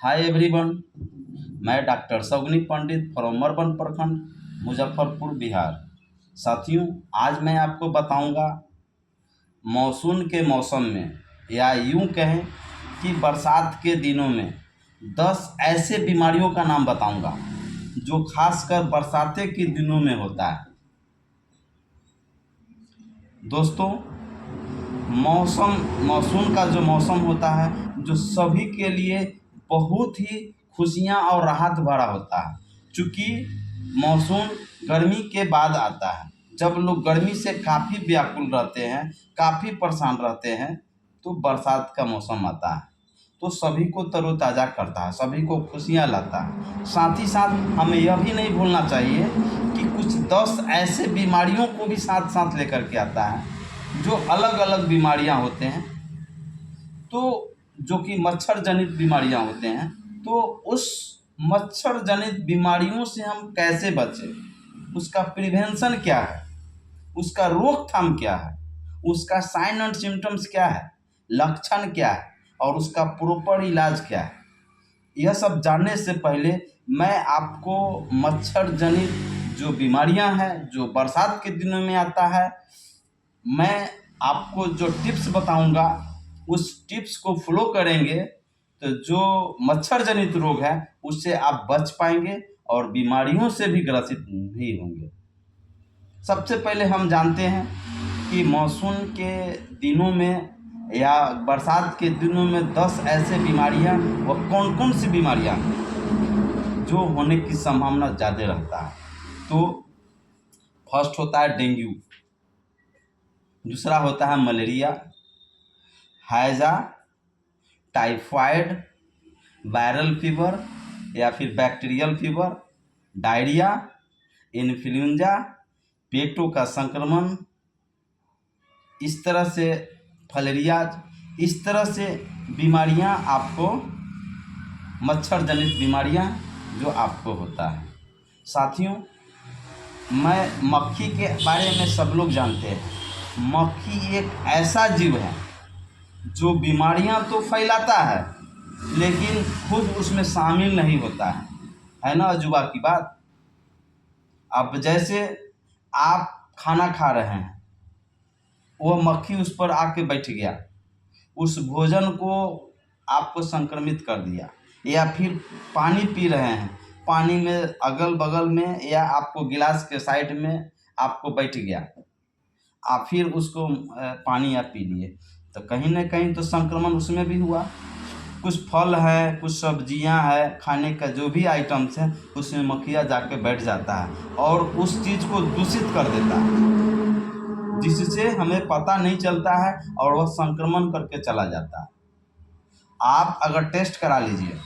Hi everyone, मैं doctor Saguni Pandit from मरबन प्रखंड मुजफ्फरपुर बिहार। साथियों, आज मैं आपको बताऊंगा मानसून के मौसम में या यूं कहें कि बरसात के दिनों में 10 ऐसे बीमारियों का नाम बताऊंगा जो खासकर बरसाते के दिनों में होता है। दोस्तों, मानसून का जो मौसम होता है जो सभी के लिए बहुत ही खुशियां और राहत भरा होता है। चूँकि मानसून गर्मी के बाद आता है, जब लोग गर्मी से काफ़ी व्याकुल रहते हैं, काफ़ी परेशान रहते हैं, तो बरसात का मौसम आता है तो सभी को तरोताज़ा करता है, सभी को खुशियां लाता है। साथ ही साथ हमें यह भी नहीं भूलना चाहिए कि कुछ 10 ऐसे बीमारियों को भी साथ साथ लेकर के आता है जो अलग अलग बीमारियां होते हैं, तो जो कि मच्छर जनित बीमारियां होते हैं। तो उस मच्छर जनित बीमारियों से हम कैसे बचें, उसका प्रिवेंशन क्या है, उसका रोकथाम क्या है, उसका साइन एंड सिम्टम्स क्या है, लक्षण क्या है और उसका प्रॉपर इलाज क्या है, यह सब जानने से पहले मैं आपको मच्छर जनित जो बीमारियां हैं जो बरसात के दिनों में आता है, मैं आपको जो टिप्स बताऊंगा उस टिप्स को फॉलो करेंगे तो जो मच्छर जनित रोग है उससे आप बच पाएंगे और बीमारियों से भी ग्रसित नहीं होंगे। सबसे पहले हम जानते हैं कि मानसून के दिनों में या बरसात के दिनों में 10 ऐसे बीमारियां व कौन कौन सी बीमारियां जो होने की संभावना ज़्यादा रहता है। तो फर्स्ट होता है डेंगू, दूसरा होता है मलेरिया, हैजा, टाइफाइड, वायरल फीवर या फिर बैक्टीरियल फीवर, डायरिया, इन्फ्लुएंजा, पेटों का संक्रमण, इस तरह से फलेरिया, इस तरह से बीमारियां आपको मच्छर जनित बीमारियां जो आपको होता है। साथियों, मैं मक्खी के बारे में सब लोग जानते हैं। मक्खी एक ऐसा जीव है जो बीमारियां तो फैलाता है लेकिन खुद उसमें शामिल नहीं होता है ना अजूबा की बात। अब जैसे आप खाना खा रहे हैं, वह मक्खी उस पर आके बैठ गया, उस भोजन को आपको संक्रमित कर दिया, या फिर पानी पी रहे हैं, पानी में अगल बगल में या आपको गिलास के साइड में आपको बैठ गया, आप फिर उसको पानी आप पी लिए, तो कहीं ना कहीं तो संक्रमण उसमें भी हुआ। कुछ फल है, कुछ सब्जियां है, खाने का जो भी आइटम्स है उसमें मक्खियाँ जाके बैठ जाता है और उस चीज़ को दूषित कर देता है, जिससे हमें पता नहीं चलता है और वह संक्रमण करके चला जाता है। आप अगर टेस्ट करा लीजिए,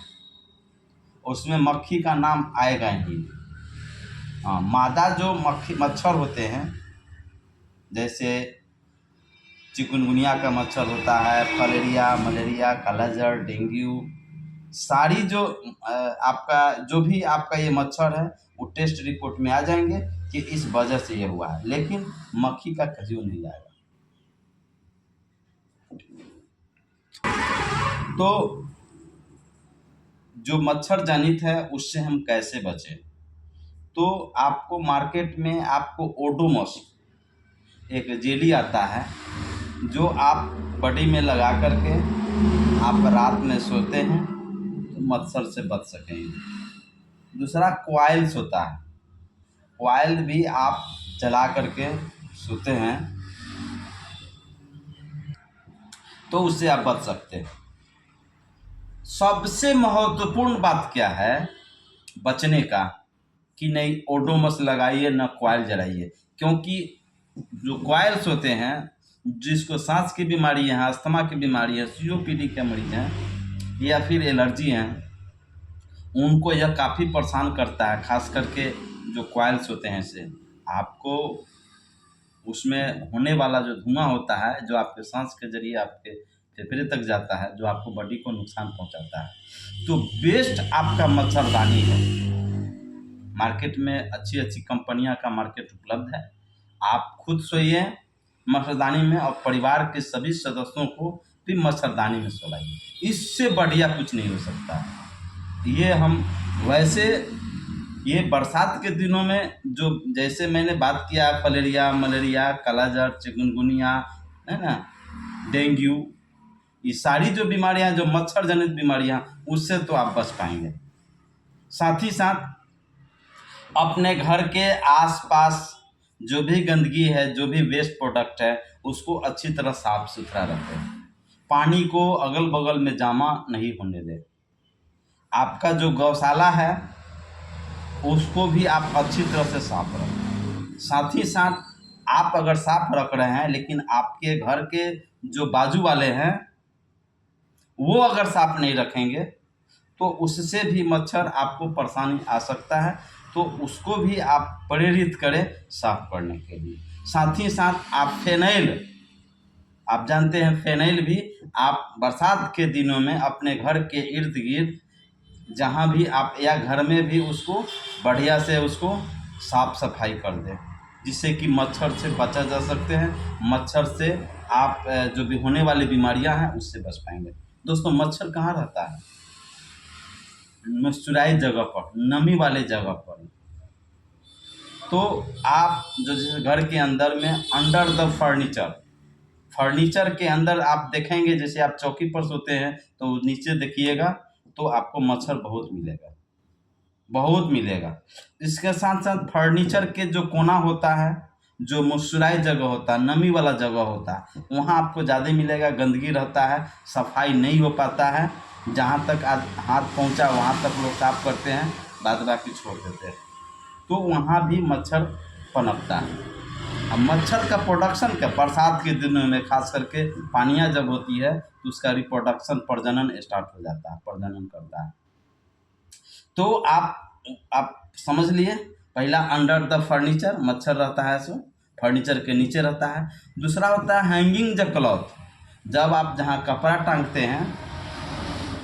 उसमें मक्खी का नाम आएगा ही। हाँ, मादा जो मच्छर होते हैं, जैसे चिकनगुनिया का मच्छर होता है, फलेरिया, मलेरिया, कालाजार, डेंगू, सारी जो आपका जो भी आपका ये मच्छर है वो टेस्ट रिपोर्ट में आ जाएंगे कि इस वजह से ये हुआ है, लेकिन मक्खी का कहीं नहीं आएगा। तो जो मच्छर जनित है उससे हम कैसे बचें, तो आपको मार्केट में आपको ओडोमॉस एक जेली आता है जो आप बॉडी में लगा करके आप रात में सोते हैं तो मच्छर से बच सकेंगे। दूसरा कॉइल्स होता है, कॉइल भी आप जला करके सोते हैं तो उससे आप बच सकते हैं। सबसे महत्वपूर्ण बात क्या है बचने का, कि नहीं ओडोमस लगाइए ना कॉइल जलाइए, क्योंकि जो कॉइल्स होते हैं, जिसको सांस की बीमारी है, अस्थमा की बीमारी है, सीओपीडी के मरीज हैं या फिर एलर्जी हैं, उनको यह काफ़ी परेशान करता है। खास करके जो कॉइल्स होते हैं इससे आपको उसमें होने वाला जो धुआं होता है जो आपके सांस के जरिए आपके फेफड़े तक जाता है, जो आपको बॉडी को नुकसान पहुंचाता है। तो बेस्ट आपका मच्छरदानी है। मार्केट में अच्छी अच्छी कंपनियां का मार्केट उपलब्ध है। आप खुद सोइए मच्छरदानी में और परिवार के सभी सदस्यों को भी मच्छरदानी में सोलाइए, इससे बढ़िया कुछ नहीं हो सकता है। ये हम वैसे ये बरसात के दिनों में जो जैसे मैंने बात किया फलेरिया, मलेरिया, कालाजार, चिकनगुनिया, है ना, डेंगू, ये सारी जो बीमारियां जो मच्छर जनित बीमारियां, उससे तो आप बच पाएंगे। साथ ही साथ अपने घर के आसपास जो भी गंदगी है, जो भी वेस्ट प्रोडक्ट है, उसको अच्छी तरह साफ सुथरा रखें। पानी को अगल बगल में जमा नहीं होने दें। आपका जो गौशाला है उसको भी आप अच्छी तरह से साफ रखें। साथ ही साथ आप अगर साफ रख रहे हैं लेकिन आपके घर के जो बाजू वाले हैं वो अगर साफ नहीं रखेंगे तो उससे भी मच्छर आपको परेशानी आ सकता है, तो उसको भी आप प्रेरित करें साफ करने के लिए। साथ ही साथ आप फेनाइल, आप जानते हैं फेनाइल भी आप बरसात के दिनों में अपने घर के इर्द गिर्द जहाँ भी आप या घर में भी उसको बढ़िया से उसको साफ सफाई कर दें, जिससे कि मच्छर से बचा जा सकते हैं। मच्छर से आप जो भी होने वाली बीमारियां हैं उससे बच पाएंगे। दोस्तों, मच्छर कहाँ रहता है? मॉइस्चराइज जगह पर, नमी वाले जगह पर। तो आप जो जैसे घर के अंदर में अंडर द फर्नीचर के अंदर आप देखेंगे, जैसे आप चौकी पर सोते हैं तो नीचे देखिएगा तो आपको मच्छर बहुत मिलेगा, बहुत मिलेगा। इसके साथ साथ फर्नीचर के जो कोना होता है, जो मॉइस्चराइज जगह होता है, नमी वाला जगह होता है, वहाँ आपको ज़्यादा मिलेगा। गंदगी रहता है, सफाई नहीं हो पाता है, जहाँ तक आज हाथ पहुँचा वहाँ तक लोग साफ करते हैं, बाद बाकी छोड़ देते हैं, तो वहाँ भी मच्छर पनपता है। अब मच्छर का प्रोडक्शन क्या, बरसात के दिनों में खास करके पानियाँ जब होती है तो उसका रिप्रोडक्शन, प्रजनन स्टार्ट हो जाता है, प्रजनन करता है। तो आप समझ लिए, पहला अंडर द फर्नीचर मच्छर रहता है, सो फर्नीचर के नीचे रहता है। दूसरा होता है हैंगिंग द क्लॉथ, जब आप जहाँ कपड़ा टांगते हैं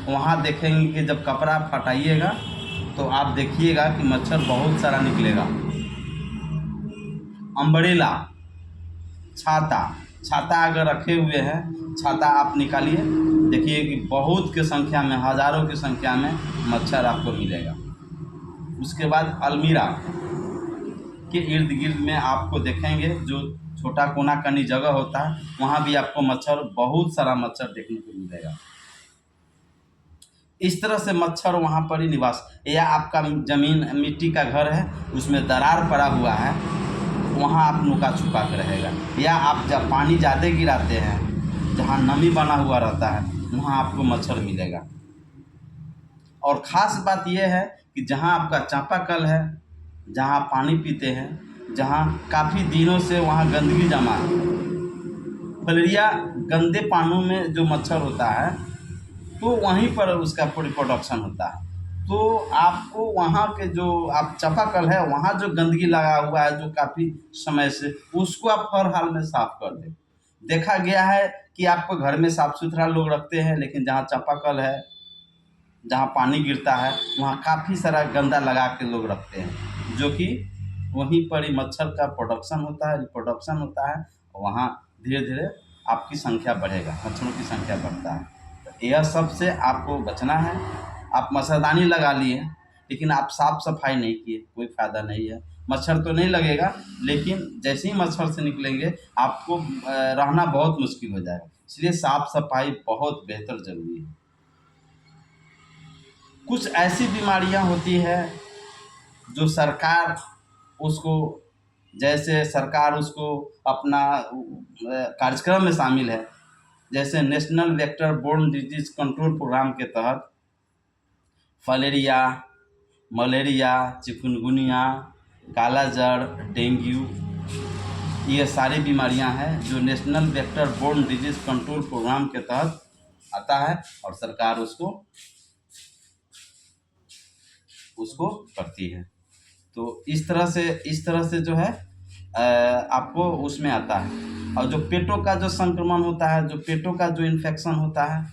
वहाँ देखेंगे कि जब कपड़ा फटाइएगा तो आप देखिएगा कि मच्छर बहुत सारा निकलेगा। अम्ब्रेला, छाता अगर रखे हुए हैं, छाता आप निकालिए, देखिए कि बहुत की संख्या में, हज़ारों की संख्या में मच्छर आपको मिलेगा। उसके बाद अलमीरा के इर्द गिर्द में आपको देखेंगे जो छोटा कोना कनी जगह होता है, वहाँ भी आपको मच्छर, बहुत सारा मच्छर देखने को मिलेगा। इस तरह से मच्छर वहाँ पर ही निवास, या आपका ज़मीन मिट्टी का घर है उसमें दरार पड़ा हुआ है, वहाँ आप नुका छुपा के रहेगा। या आप जब पानी ज़्यादा गिराते हैं, जहाँ नमी बना हुआ रहता है, वहाँ आपको मच्छर मिलेगा। और ख़ास बात यह है कि जहाँ आपका चापाकल है, जहाँ आप पानी पीते हैं, जहाँ काफ़ी दिनों से वहाँ गंदगी जमा है, फलेरिया गंदे पानों में जो मच्छर होता है तो वहीं पर उसका रिप्रोडक्शन होता है। तो आपको वहाँ के जो आप चापाकल है वहाँ जो गंदगी लगा हुआ है जो काफ़ी समय से, उसको आप हर हाल में साफ कर दें। देखा गया है कि आपको घर में साफ सुथरा लोग रखते हैं, लेकिन जहाँ चापाकल है, जहाँ पानी गिरता है, वहाँ काफ़ी सारा गंदा लगा के लोग रखते हैं, जो कि वहीं पर ही मच्छर का प्रोडक्शन होता है, रिप्रोडक्शन होता है, वहाँ धीरे धीरे आपकी संख्या बढ़ेगा, मच्छरों की संख्या बढ़ता है। तो यह सब से आपको बचना है। आप मच्छरदानी लगा लिए लेकिन आप साफ सफाई नहीं किए, कोई फ़ायदा नहीं है। मच्छर तो नहीं लगेगा, लेकिन जैसे ही मच्छर से निकलेंगे आपको रहना बहुत मुश्किल हो जाएगा। इसलिए साफ सफाई बहुत बेहतर ज़रूरी है। कुछ ऐसी बीमारियां होती है जो सरकार उसको, जैसे सरकार उसको अपना कार्यक्रम में शामिल है, जैसे national vector borne disease control programme के तहत फलेरिया, मलेरिया, चिकनगुनिया, कालाजार, डेंगू, ये सारी बीमारियां हैं जो national vector borne disease control programme के तहत आता है और सरकार उसको करती है। तो इस तरह से जो है आपको उसमें आता है। और जो पेटों का जो संक्रमण होता है, जो पेटों का जो इन्फेक्शन होता है,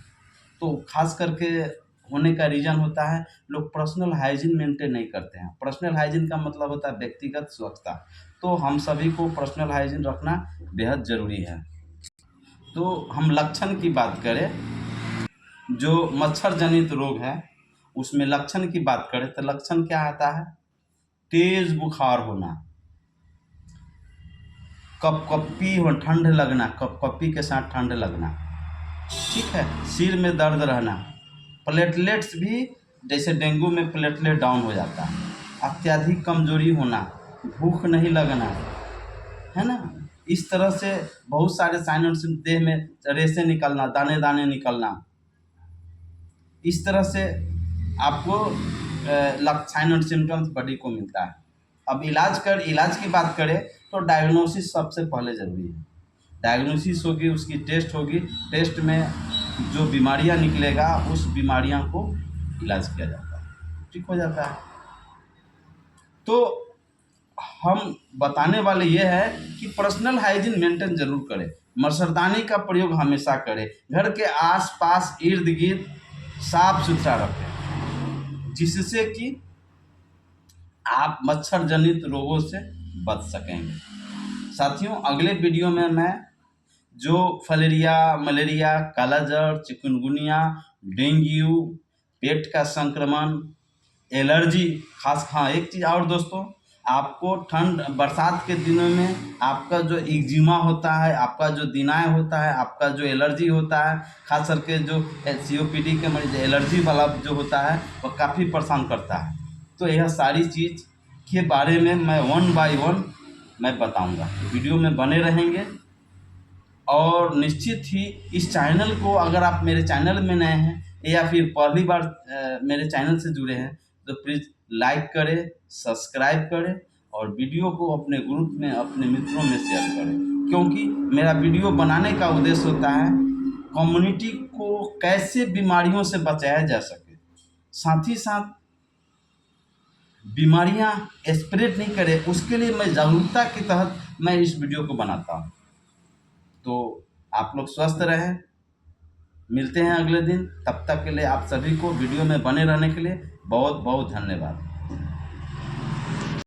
तो खास करके होने का रीज़न होता है लोग पर्सनल हाइजीन मेंटेन नहीं करते हैं। पर्सनल हाइजीन का मतलब होता है व्यक्तिगत स्वच्छता, तो हम सभी को पर्सनल हाइजीन रखना बेहद ज़रूरी है। तो हम लक्षण की बात करें, जो मच्छर जनित रोग है उसमें लक्षण की बात करें तो लक्षण क्या आता है? तेज बुखार होना, कपकपी हो, ठंड लगना, कपकपी के साथ ठंड लगना, ठीक है, सिर में दर्द रहना, प्लेटलेट्स भी जैसे डेंगू में प्लेटलेट डाउन हो जाता है, अत्यधिक कमजोरी होना, भूख नहीं लगना, है ना। इस तरह से बहुत सारे साइन और देह में रेसे निकलना, दाने दाने निकलना, इस तरह से आपको साइन और सिम्टम्स बॉडी को मिलता है। अब इलाज की बात करें तो डायग्नोसिस सबसे पहले ज़रूरी है। डायग्नोसिस होगी, उसकी टेस्ट होगी, टेस्ट में जो बीमारियां निकलेगा उस बीमारियां को इलाज किया जाता है, ठीक हो जाता है। तो हम बताने वाले ये है कि पर्सनल हाइजीन मेंटेन जरूर करें, मच्छरदानी का प्रयोग हमेशा करें, घर के आसपास इर्द गिर्द साफ सुथरा रखें, जिससे कि आप मच्छर जनित रोगों से बच सकेंगे। साथियों, अगले वीडियो में मैं जो फलेरिया, मलेरिया, कालाजार, चिकनगुनिया, डेंगू, पेट का संक्रमण, एलर्जी, खास, हाँ एक चीज़ और दोस्तों, आपको ठंड बरसात के दिनों में आपका जो एक्जिमा होता है, आपका जो दिनाय होता है, आपका जो एलर्जी होता है, खास करके जो COPD के मरीज एलर्जी वाला जो होता है वो काफ़ी परेशान करता है। तो यह सारी चीज़ के बारे में मैं 1 बाय 1 मैं बताऊंगा, वीडियो में बने रहेंगे। और निश्चित ही इस चैनल को, अगर आप मेरे चैनल में नए हैं या फिर पहली बार मेरे चैनल से जुड़े हैं तो प्लीज़ लाइक करें, सब्सक्राइब करें और वीडियो को अपने ग्रुप में, अपने मित्रों में शेयर करें, क्योंकि मेरा वीडियो बनाने का उद्देश्य होता है कम्युनिटी को कैसे बीमारियों से बचाया जा सके, साथ ही साथ बीमारियां स्प्रेड नहीं करें, उसके लिए मैं जागरूकता के तहत मैं इस वीडियो को बनाता हूँ। तो आप लोग स्वस्थ रहें, मिलते हैं अगले दिन, तब तक के लिए आप सभी को वीडियो में बने रहने के लिए बहुत बहुत धन्यवाद।